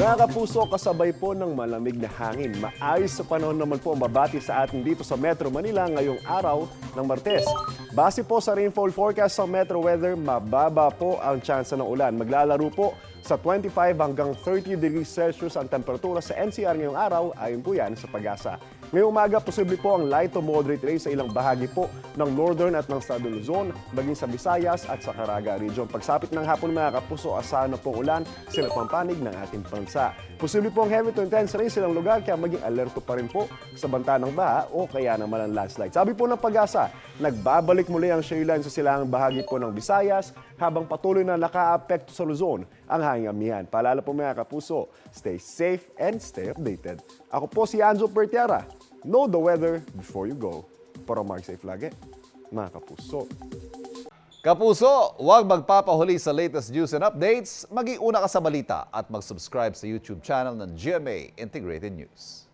Mga kapuso, kasabay po ng malamig na hangin. Maayos sa panahon naman po ang babati sa atin dito sa Metro Manila ngayong araw ng Martes. Base po sa rainfall forecast sa Metro Weather, mababa po ang tsansa ng ulan. Maglalaro po sa 25 hanggang 30 degrees Celsius ang temperatura sa NCR ngayong araw, ayon po yan sa Pag-asa. Ngayong umaga, posible po ang light to moderate rain sa ilang bahagi po ng northern at ng southern Luzon, maging sa Visayas at sa Caraga region. Pagsapit ng hapon mga kapuso, asahan na pong ulan sa pampanig ng ating bansa. Posible po ang heavy to intense rain sa ilang lugar, kaya maging alerto pa rin po sa banta ng baha o kaya naman ang landslide. Sabi po ng Pag-asa, nagbabalik muli ang shayline sa silangang bahagi po ng Visayas habang patuloy na naka-apekto sa Luzon ang hanging amihan. Paalala po mga kapuso, stay safe and stay updated. Ako po si Anjo Pertiara. Know the weather before you go. Para Mark Safe lagi, mga kapuso. Kapuso, huwag magpapahuli sa latest news and updates. Mag-iuna ka sa balita at mag-subscribe sa YouTube channel ng GMA Integrated News.